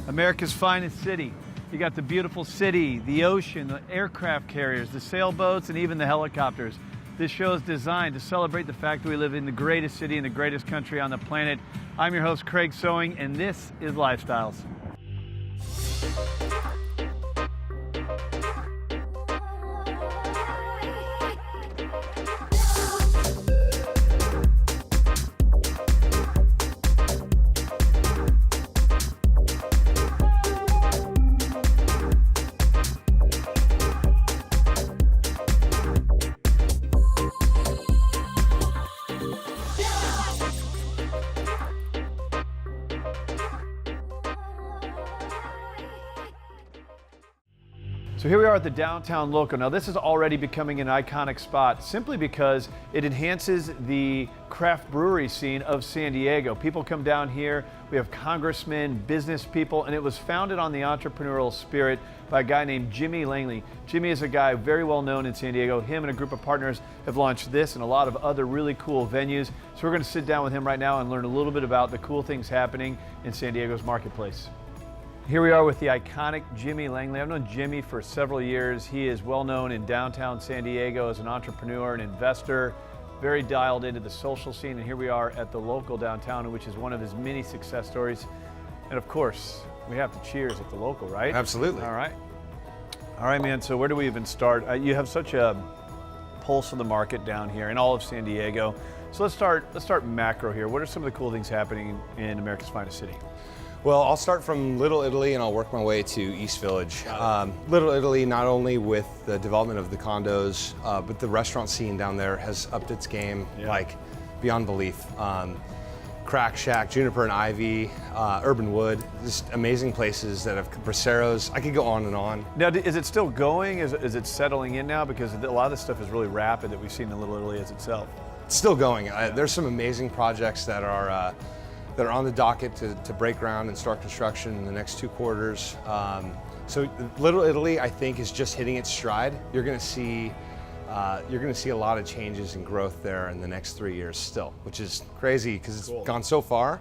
America's finest city. You got the beautiful city, the ocean, the aircraft carriers, the sailboats, and even the helicopters. This show is designed to celebrate the fact that we live in the greatest city in the greatest country on the planet. I'm your host, Craig Sewing, and this is Lifestyles. So here we are at the downtown local. Now this is already becoming an iconic spot simply because it enhances the craft brewery scene of San Diego. People come down here, we have congressmen, business people, and it was founded on the entrepreneurial spirit by a guy named Jimmy Langley. Jimmy is a guy very well known in San Diego. Him and a group of partners have launched this and a lot of other really cool venues. So we're going to sit down with him right now and learn a little bit about the cool things happening in San Diego's marketplace. Here we are with the iconic Jimmy Langley. I've known Jimmy for several years. He is well known in downtown San Diego as an entrepreneur, an investor, very dialed into the social scene. And here we are at the local downtown, which is one of his many success stories. And of course, we have to cheers at the local, right? Absolutely. All right. All right, man. So where do we even start? You have such a pulse of the market down here in all of San Diego. So let's start macro here. What are some of the cool things happening in America's finest city? Well, I'll start from Little Italy and I'll work my way to East Village. Little Italy, not only with the development of the condos, but the restaurant scene down there has upped its game like beyond belief. Crack Shack, Juniper and Ivy, Urban Wood, just amazing places that have braceros. I could go on and on. Now, is it still going? Is it settling in now? Because a lot of this stuff is really rapid that we've seen in Little Italy as itself. It's still going. There's some amazing projects that are on the docket to break ground and start construction in the next 2 quarters. So Little Italy, I think, is just hitting its stride. You're going to see a lot of changes and growth there in the next 3 years still, which is crazy because it's gone so far,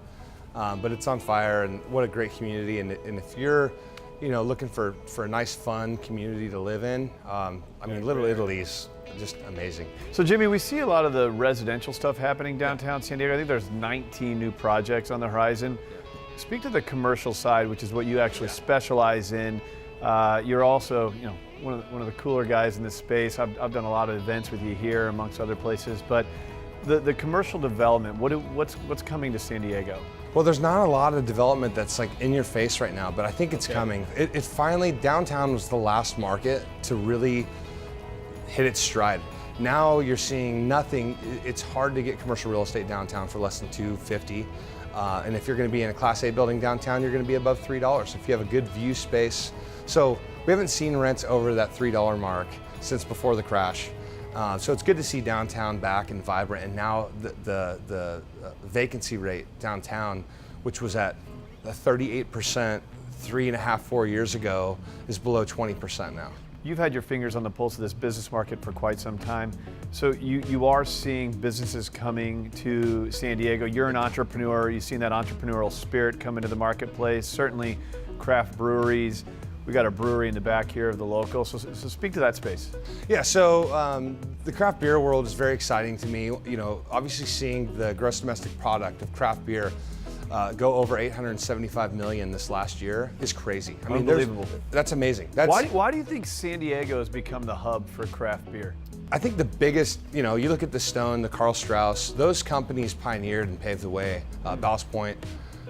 but it's on fire. And what a great community! And if you're, looking for a nice, fun community to live in, I mean, Little Italy's just amazing. So Jimmy, we see a lot of the residential stuff happening downtown San Diego. I think there's 19 new projects on the horizon. Speak to the commercial side, which is what you actually specialize in. You're also, one of the cooler guys in this space. I've done a lot of events with you here, amongst other places. But the commercial development, what's coming to San Diego? Well, there's not a lot of development that's like in your face right now, but I think it's coming. It finally, downtown was the last market to really hit its stride. Now you're seeing nothing. It's hard to get commercial real estate downtown for less than $250. And if you're going to be in a Class A building downtown, you're going to be above $3 if you have a good view space. So we haven't seen rents over that $3 mark since before the crash. So it's good to see downtown back and vibrant. And now the vacancy rate downtown, which was at 38% 3.5, 4 years ago, is below 20% now. You've had your fingers on the pulse of this business market for quite some time. So you are seeing businesses coming to San Diego. You're an entrepreneur. You've seen that entrepreneurial spirit come into the marketplace. Certainly craft breweries. We got a brewery in the back here of the local. So speak to that space. Yeah, so the craft beer world is very exciting to me. Obviously seeing the gross domestic product of craft beer go over 875 million this last year is crazy. I mean, unbelievable. That's amazing. Why do you think San Diego has become the hub for craft beer? I think the biggest, you look at the Stone, the Carl Strauss, those companies pioneered and paved the way. Ballast Point,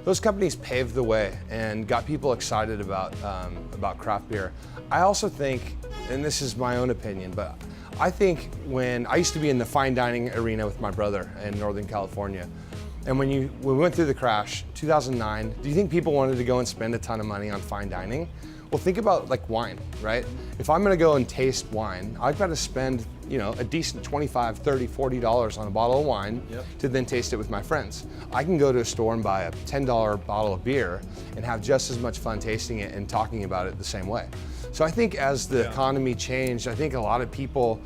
those companies paved the way and got people excited about craft beer. I also think, and this is my own opinion, but I think when I used to be in the fine dining arena with my brother in Northern California, and when we went through the crash, 2009, do you think people wanted to go and spend a ton of money on fine dining? Well, think about like wine, right? If I'm gonna go and taste wine, I've got to spend you know, a decent $25, $30, $40 on a bottle of wine to then taste it with my friends. I can go to a store and buy a $10 bottle of beer and have just as much fun tasting it and talking about it the same way. So I think as the economy changed, I think a lot of people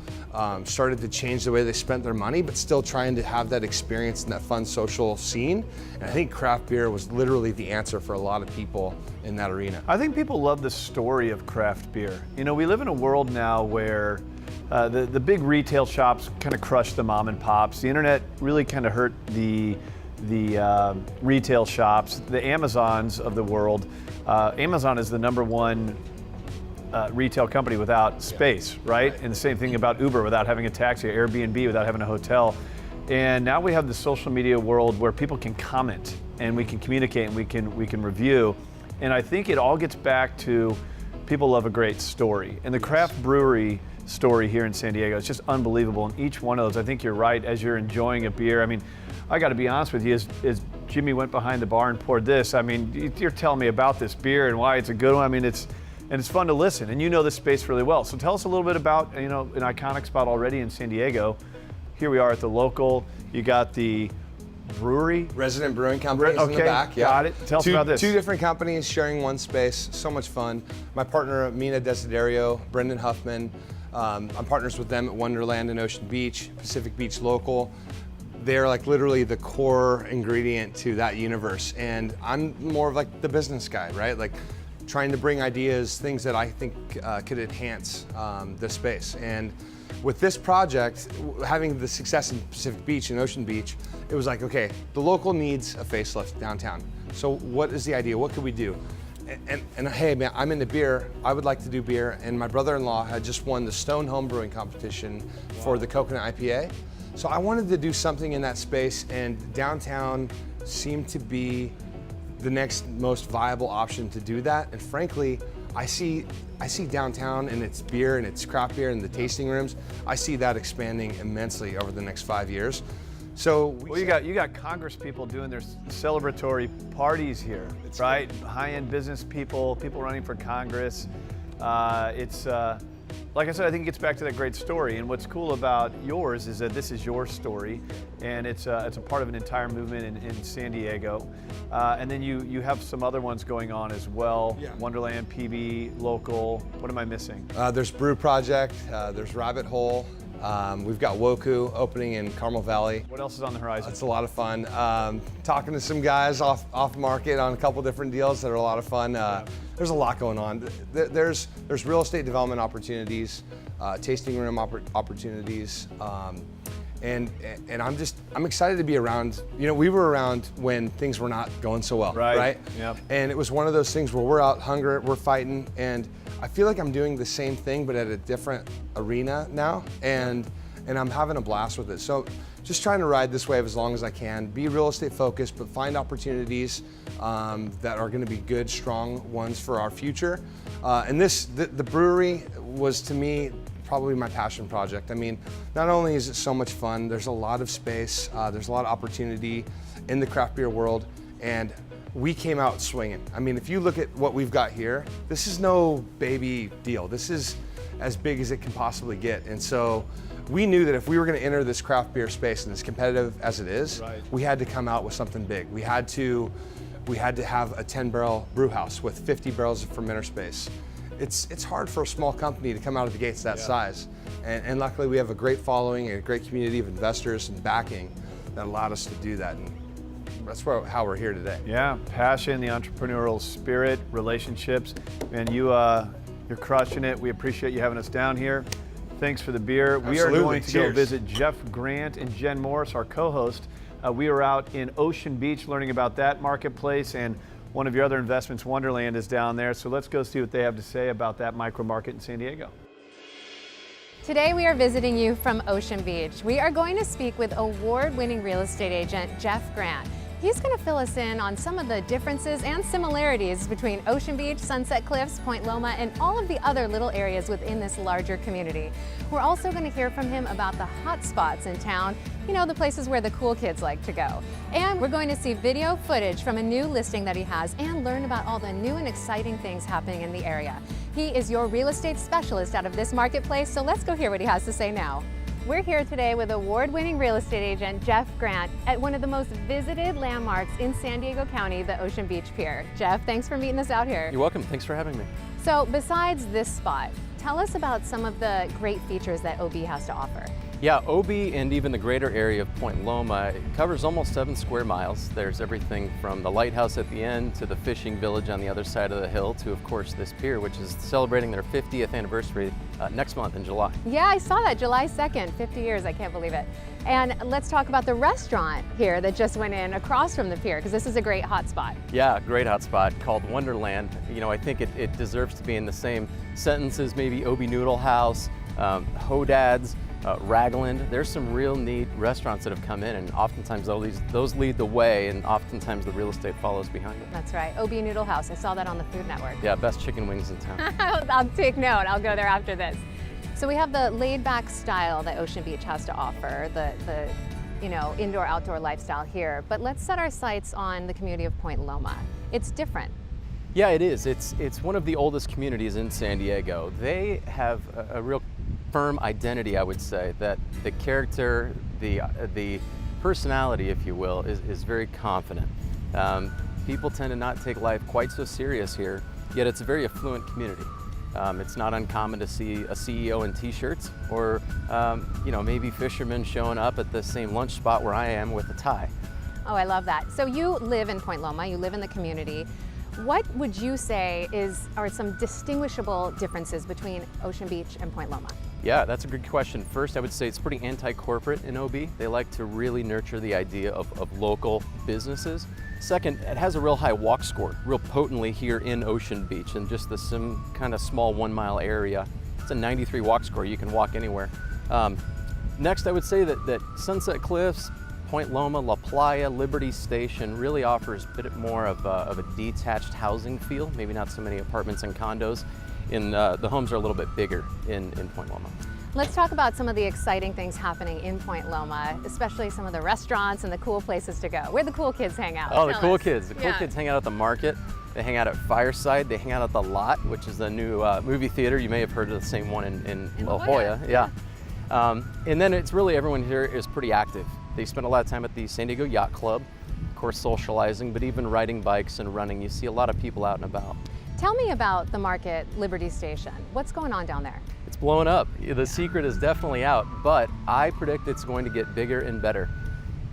started to change the way they spent their money, but still trying to have that experience and that fun social scene. And I think craft beer was literally the answer for a lot of people in that arena. I think people love the story of craft beer. You know, we live in a world now where the big retail shops kind of crush the mom and pops. The internet really kind of hurt the retail shops, the Amazons of the world. Amazon is the #1 retail company without space, right? And the same thing about Uber without having a taxi, or Airbnb without having a hotel. And now we have the social media world where people can comment and we can communicate and we can review. And I think it all gets back to people love a great story. And the craft brewery story here in San Diego is just unbelievable. And each one of those, I think you're right, as you're enjoying a beer. I mean, I got to be honest with you, as Jimmy went behind the bar and poured this, I mean, you're telling me about this beer and why it's a good one. I mean, it's fun to listen, and you know this space really well. So tell us a little bit about, you know, an iconic spot already in San Diego. Here we are at the local. You got the brewery. Resident Brewing Company is in the back. Yeah. Got it. Tell us about this. Two different companies sharing one space. So much fun. My partner, Mina Desiderio, Brendan Huffman. I'm partners with them at Wonderland in Ocean Beach, Pacific Beach Local. They're like literally the core ingredient to that universe. And I'm more of like the business guy, right? Like trying to bring ideas, things that I think could enhance the space. And with this project, having the success in Pacific Beach and Ocean Beach, it was like, okay, the local needs a facelift downtown. So what is the idea? What could we do? And hey, man, I'm into beer. I would like to do beer. And my brother-in-law had just won the Stone Home Brewing Competition for the Coconut IPA. So I wanted to do something in that space, and downtown seemed to be the next most viable option to do that. And frankly, I see downtown and its beer and its craft beer and the tasting rooms, I see that expanding immensely over the next 5 years. So well, you got Congress people doing their celebratory parties here, right? High-end business people running for Congress. Like I said, I think it gets back to that great story. And what's cool about yours is that this is your story, and it's a part of an entire movement in San Diego. And then you have some other ones going on as well. Yeah. Wonderland, PB, local. What am I missing? There's Brew Project. There's Rabbit Hole. We've got Woku opening in Carmel Valley. What else is on the horizon? It's a lot of fun. Talking to some guys off market on a couple different deals that are a lot of fun. There's a lot going on. There's real estate development opportunities, tasting room opportunities, and I'm excited to be around. You know, we were around when things were not going so well, right? Yep. And it was one of those things where we're out hungry, we're fighting, and I feel like I'm doing the same thing but at a different arena now, and I'm having a blast with it. So just trying to ride this wave as long as I can, be real estate focused, but find opportunities that are gonna be good, strong ones for our future. And the brewery was, to me, probably my passion project. I mean, not only is it so much fun, there's a lot of space, there's a lot of opportunity in the craft beer world, and we came out swinging. I mean, if you look at what we've got here, this is no baby deal. This is as big as it can possibly get. And so we knew that if we were gonna enter this craft beer space, and as competitive as it is, we had to come out with something big. We had to have a 10-barrel brew house with 50 barrels of fermenter space. It's hard for a small company to come out of the gates that size. And luckily we have a great following and a great community of investors and backing that allowed us to do that. And that's how we're here today. Yeah, passion, the entrepreneurial spirit, relationships, and you're crushing it. We appreciate you having us down here. Thanks for the beer. Absolutely. We are going to Cheers. go visit Jeff Grant and Jen Morris, our co-host. We are out in Ocean Beach learning about that marketplace, and one of your other investments, Wonderland, is down there. So let's go see what they have to say about that micro market in San Diego. Today we are visiting you from Ocean Beach. We are going to speak with award-winning real estate agent Jeff Grant. He's going to fill us in on some of the differences and similarities between Ocean Beach, Sunset Cliffs, Point Loma, and all of the other little areas within this larger community. We're also going to hear from him about the hot spots in town, you know, the places where the cool kids like to go. And we're going to see video footage from a new listing that he has and learn about all the new and exciting things happening in the area. He is your real estate specialist out of this marketplace, so let's go hear what he has to say now. We're here today with award-winning real estate agent Jeff Grant at one of the most visited landmarks in San Diego County, the Ocean Beach Pier. Jeff, thanks for meeting us out here. You're welcome. Thanks for having me. So besides this spot, tell us about some of the great features that OB has to offer. Yeah, OB and even the greater area of Point Loma covers almost 7 square miles. There's everything from the lighthouse at the end to the fishing village on the other side of the hill to, of course, this pier, which is celebrating their 50th anniversary next month in July. Yeah, I saw that, July 2nd, 50 years, I can't believe it. And let's talk about the restaurant here that just went in across from the pier, because this is a great hot spot. Yeah, great hot spot called Wonderland. You know, I think it deserves to be in the same sentence as maybe OB Noodle House, Hodad's, Ragland. There's some real neat restaurants that have come in, and oftentimes those lead the way, and oftentimes the real estate follows behind it. That's right, OB Noodle House. I saw that on the Food Network. Yeah, best chicken wings in town. I'll take note. I'll go there after this. So we have the laid-back style that Ocean Beach has to offer, the you know, indoor-outdoor lifestyle here. But let's set our sights on the community of Point Loma. It's different. Yeah, it is. It's one of the oldest communities in San Diego. They have a real firm identity, I would say, that the character, the personality, if you will, is very confident. People tend to not take life quite so serious here, yet it's a very affluent community. It's not uncommon to see a CEO in t-shirts or you know, maybe fishermen showing up at the same lunch spot where I am with a tie. Oh, I love that. So you live in Point Loma, you live in the community. What would you say are some distinguishable differences between Ocean Beach and Point Loma? Yeah, that's a good question. First, I would say it's pretty anti-corporate in OB. They like to really nurture the idea of local businesses. Second, it has a real high walk score, real potently here in Ocean Beach, in just some kind of small 1 mile area. It's a 93 walk score. You can walk anywhere. Next, I would say that Sunset Cliffs, Point Loma, La Playa, Liberty Station really offers a bit more of a detached housing feel, maybe not so many apartments and condos. The homes are a little bit bigger in Point Loma. Let's talk about some of the exciting things happening in Point Loma, especially some of the restaurants and the cool places to go. Where the cool kids hang out. Oh, the Tell cool us. kids. The cool kids hang out at the market. They hang out at Fireside. They hang out at the Lot, which is the new movie theater. You may have heard of the same one in La Jolla. Yeah. And then it's really everyone here is pretty active. They spend a lot of time at the San Diego Yacht Club, of course socializing, but even riding bikes and running. You see a lot of people out and about. Tell me about the market, Liberty Station. What's going on down there? It's blowing up. The secret is definitely out, but I predict it's going to get bigger and better.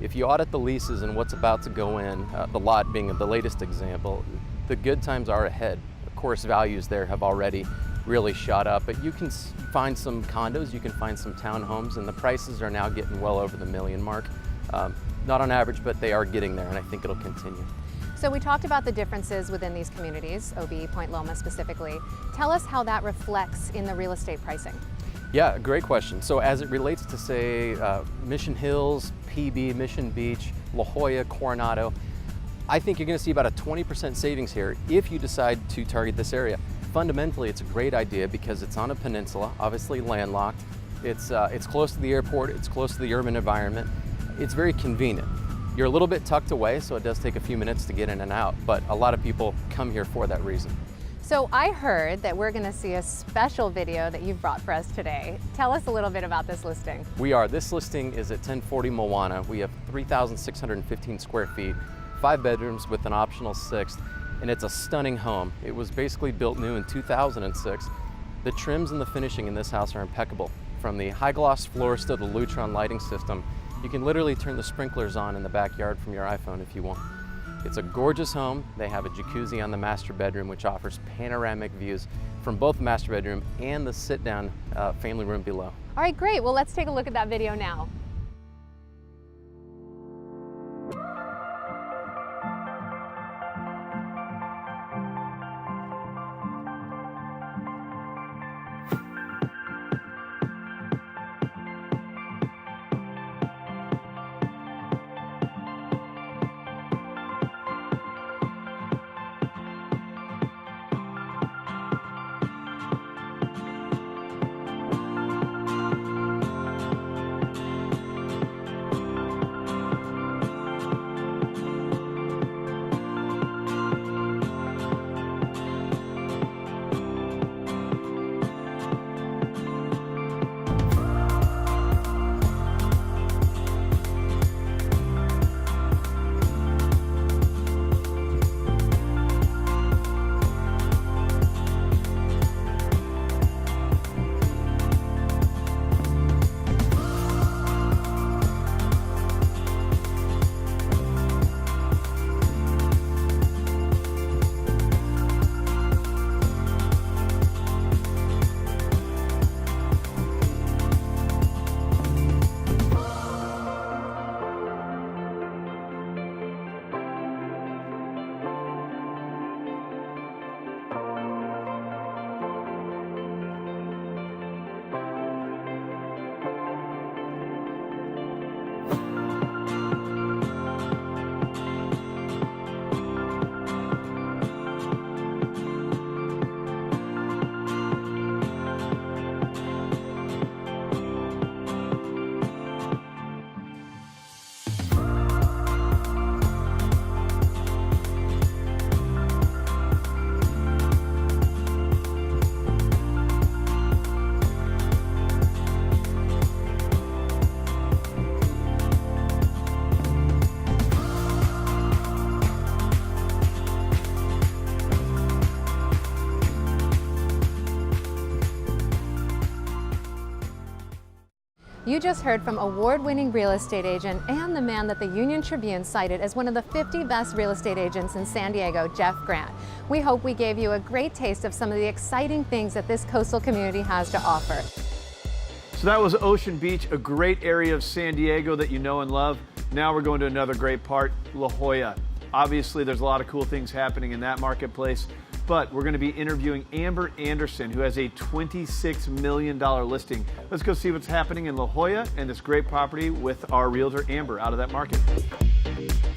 If you audit the leases and what's about to go in, the Lot being the latest example, the good times are ahead. Of course, values there have already really shot up, but you can find some condos, you can find some townhomes, and the prices are now getting well over the $1 million mark. Not on average, but they are getting there, and I think it'll continue. So we talked about the differences within these communities, OB, Point Loma specifically. Tell us how that reflects in the real estate pricing. Yeah, great question. So as it relates to, say, Mission Hills, PB, Mission Beach, La Jolla, Coronado, I think you're going to see about a 20% savings here if you decide to target this area. Fundamentally, it's a great idea because it's on a peninsula, obviously landlocked. It's close to the airport, it's close to the urban environment. It's very convenient. You're a little bit tucked away, so it does take a few minutes to get in and out, but a lot of people come here for that reason. So I heard that we're going to see a special video that you've brought for us today. Tell us a little bit about this listing. We are. This listing is at 1040 Moana. We have 3,615 square feet, 5 bedrooms with an optional 6th, and it's a stunning home. It was basically built new in 2006. The trims and the finishing in this house are impeccable. From the high gloss floors to the Lutron lighting system, you can literally turn the sprinklers on in the backyard from your iPhone if you want. It's a gorgeous home. They have a jacuzzi on the master bedroom, which offers panoramic views from both the master bedroom and the sit-down family room below. All right, great. Well, let's take a look at that video now. You just heard from award-winning real estate agent and the man that the Union Tribune cited as one of the 50 best real estate agents in San Diego, Jeff Grant. We hope we gave you a great taste of some of the exciting things that this coastal community has to offer. So that was Ocean Beach, a great area of San Diego that you know and love. Now we're going to another great part, La Jolla. Obviously, there's a lot of cool things happening in that marketplace, but we're going to be interviewing Amber Anderson, who has a $26 million listing. Let's go see what's happening in La Jolla and this great property with our realtor, Amber, out of that market.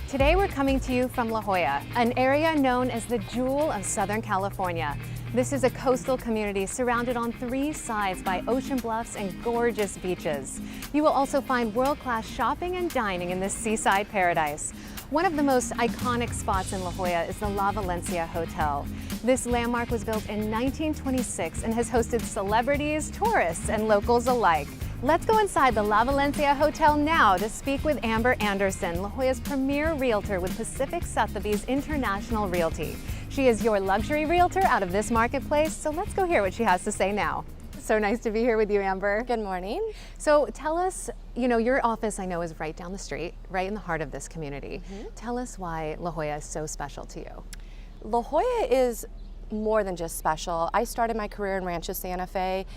Today we're coming to you from La Jolla, an area known as the Jewel of Southern California. This is a coastal community surrounded on 3 sides by ocean bluffs and gorgeous beaches. You will also find world-class shopping and dining in this seaside paradise. One of the most iconic spots in La Jolla is the La Valencia Hotel. This landmark was built in 1926 and has hosted celebrities, tourists, and locals alike. Let's go inside the La Valencia Hotel now to speak with Amber Anderson, La Jolla's premier realtor with Pacific Sotheby's International Realty. She is your luxury realtor out of this marketplace, so let's go hear what she has to say now. So nice to be here with you, Amber. Good morning. So tell us, you know, your office I know is right down the street, right in the heart of this community. Tell us why La Jolla is so special to you. La Jolla is more than just special. I started my career in Rancho Santa Fe,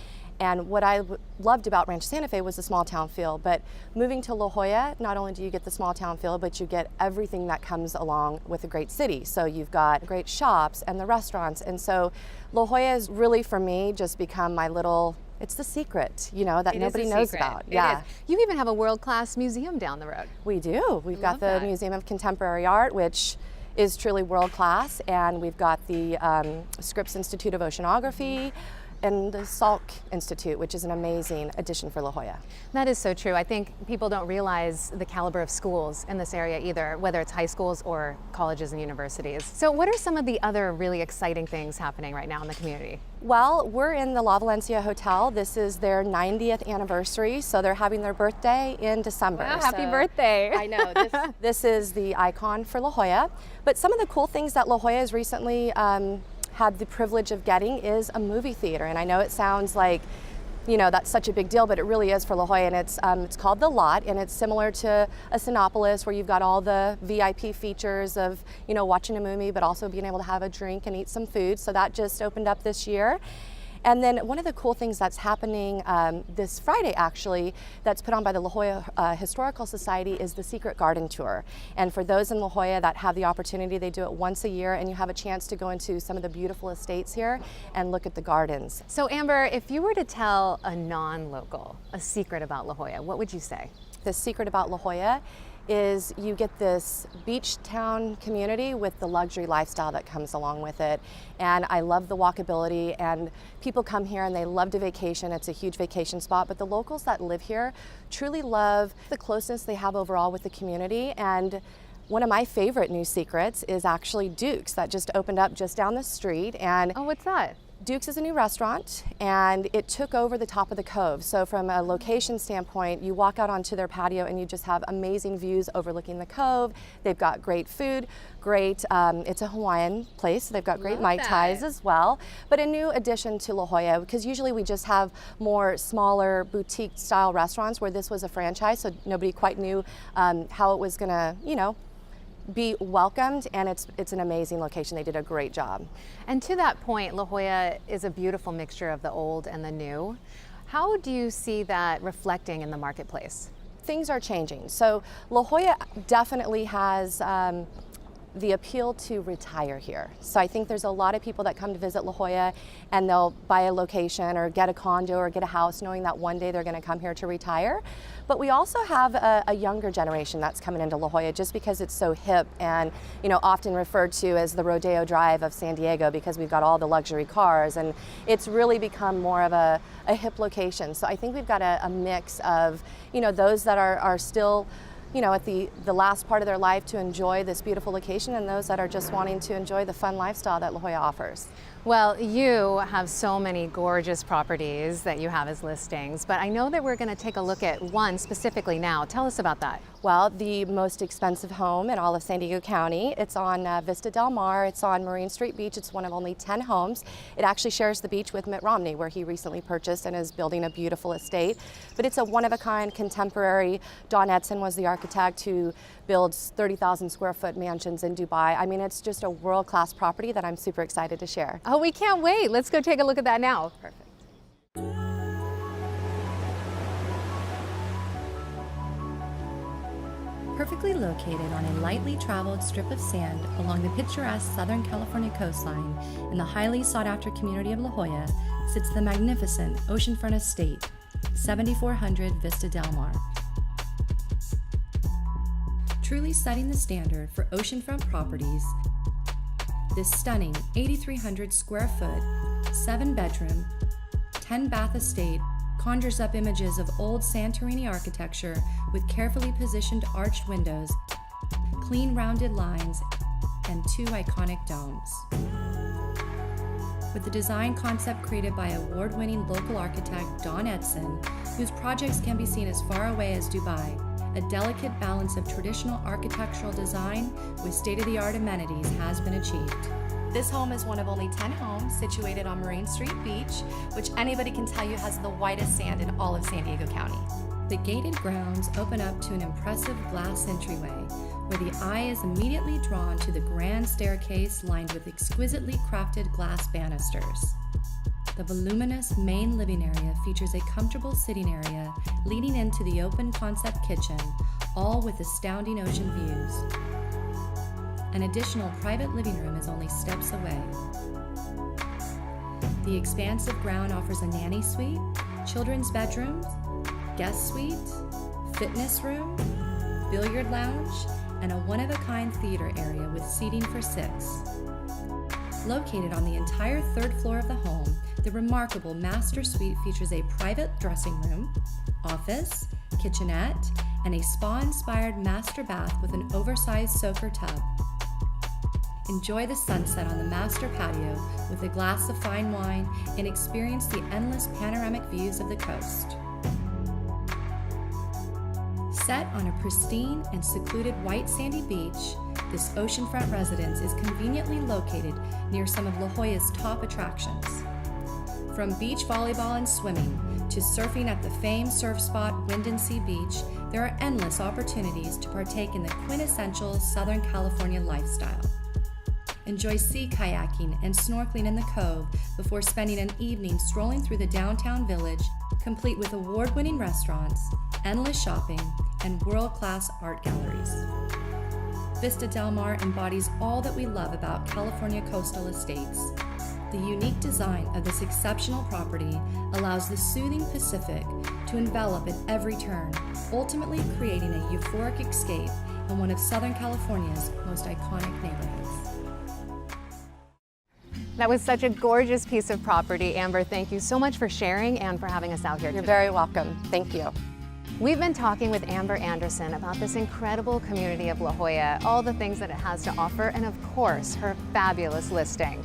and what I loved about Rancho Santa Fe was the small town feel. But moving to La Jolla, not only do you get the small town feel, but you get everything that comes along with a great city. So you've got great shops and the restaurants. And so La Jolla has really, for me, just become my little, it's the secret, you know, that nobody knows about. Yeah. You even have a world-class museum down the road. We do. We've got the Museum of Contemporary Art, which is truly world-class, and we've got the Scripps Institute of Oceanography, and the Salk Institute, which is an amazing addition for La Jolla. That is so true. I think people don't realize the caliber of schools in this area either, whether it's high schools or colleges and universities. So what are some of the other really exciting things happening right now in the community? Well, we're in the La Valencia Hotel. This is their 90th anniversary, so they're having their birthday in December. Wow, happy birthday. I know. This is the icon for La Jolla. But some of the cool things that La Jolla has recently had the privilege of getting is a movie theater. And I know it sounds like, you know, that's such a big deal, but it really is for La Jolla. And it's called The Lot, and it's similar to a Cinépolis where you've got all the VIP features of, you know, watching a movie, but also being able to have a drink and eat some food. So that just opened up this year. And then one of the cool things that's happening this Friday, actually, that's put on by the La Jolla Historical Society is the Secret Garden Tour. And for those in La Jolla that have the opportunity, they do it once a year, and you have a chance to go into some of the beautiful estates here and look at the gardens. So Amber, if you were to tell a non-local a secret about La Jolla, what would you say? The secret about La Jolla is you get this beach town community with the luxury lifestyle that comes along with it. And I love the walkability, and people come here and they love to vacation. It's a huge vacation spot, but the locals that live here truly love the closeness they have overall with the community. And one of my favorite new secrets is actually Duke's that just opened up just down the street. And oh, what's that? Duke's is a new restaurant, and it took over the top of the cove. So from a location standpoint, you walk out onto their patio and you just have amazing views overlooking the cove. They've got great food, great, it's a Hawaiian place, so they've got great Mai Tais as well. But a new addition to La Jolla, because usually we just have more smaller boutique style restaurants where this was a franchise, so nobody quite knew how it was gonna, you know, be welcomed, and it's an amazing location. They did a great job. And to that point, La Jolla is a beautiful mixture of the old and the new. How do you see that reflecting in the marketplace? Things are changing. So La Jolla definitely has the appeal to retire here. So I think there's a lot of people that come to visit La Jolla and they'll buy a location or get a condo or get a house knowing that one day they're going to come here to retire. But we also have a younger generation that's coming into La Jolla just because it's so hip and, you know, often referred to as the Rodeo Drive of San Diego because we've got all the luxury cars, and it's really become more of a hip location. So I think we've got a mix of, you know, those that are still, you know, at the last part of their life to enjoy this beautiful location, and those that are just wanting to enjoy the fun lifestyle that La Jolla offers. Well, you have so many gorgeous properties that you have as listings, but I know that we're going to take a look at one specifically now. Tell us about that. Well, the most expensive home in all of San Diego County. It's on Vista Del Mar. It's on Marine Street Beach. It's one of only 10 homes. It actually shares the beach with Mitt Romney, where he recently purchased and is building a beautiful estate. But it's a one-of-a-kind contemporary. Don Edson was the architect who builds 30,000 square foot mansions in Dubai. I mean, it's just a world-class property that I'm super excited to share. Oh, we can't wait. Let's go take a look at that now. Perfect. Perfectly located on a lightly traveled strip of sand along the picturesque Southern California coastline in the highly sought-after community of La Jolla sits the magnificent oceanfront estate, 7400 Vista Del Mar. Truly setting the standard for oceanfront properties, this stunning 8,300 square foot, 7-bedroom, 10-bath estate conjures up images of old Santorini architecture with carefully positioned arched windows, clean rounded lines, and 2 iconic domes. With the design concept created by award-winning local architect Don Edson, whose projects can be seen as far away as Dubai, a delicate balance of traditional architectural design with state-of-the-art amenities has been achieved. This home is one of only 10 homes situated on Marine Street Beach, which anybody can tell you has the whitest sand in all of San Diego County. The gated grounds open up to an impressive glass entryway, where the eye is immediately drawn to the grand staircase lined with exquisitely crafted glass banisters. The voluminous main living area features a comfortable sitting area leading into the open concept kitchen, all with astounding ocean views. An additional private living room is only steps away. The expansive ground offers a nanny suite, children's bedrooms, guest suite, fitness room, billiard lounge, and a one-of-a-kind theater area with seating for 6. Located on the entire 3rd floor of the home, the remarkable master suite features a private dressing room, office, kitchenette, and a spa-inspired master bath with an oversized soaker tub. Enjoy the sunset on the master patio with a glass of fine wine and experience the endless panoramic views of the coast. Set on a pristine and secluded white sandy beach, this oceanfront residence is conveniently located near some of La Jolla's top attractions. From beach volleyball and swimming to surfing at the famed surf spot Wind & Sea Beach, there are endless opportunities to partake in the quintessential Southern California lifestyle. Enjoy sea kayaking and snorkeling in the cove before spending an evening strolling through the downtown village, complete with award-winning restaurants, endless shopping, and world-class art galleries. Vista Del Mar embodies all that we love about California coastal estates. The unique design of this exceptional property allows the soothing Pacific to envelop at every turn, ultimately creating a euphoric escape in one of Southern California's most iconic neighborhoods. That was such a gorgeous piece of property, Amber. Thank you so much for sharing and for having us out here You're today. very welcome. Thank you. We've been talking with Amber Anderson about this incredible community of La Jolla, all the things that it has to offer, and of course, her fabulous listing.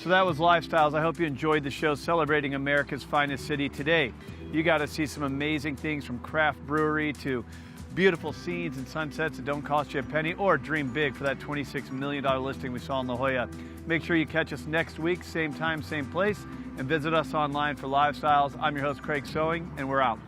So that was Lifestyles. I hope you enjoyed the show celebrating America's finest city today. You got to see some amazing things, from craft brewery to beautiful scenes and sunsets that don't cost you a penny, or dream big for that $26 million listing we saw in La Jolla. Make sure you catch us next week, same time, same place, and visit us online for Lifestyles. I'm your host, Craig Sewing, and we're out.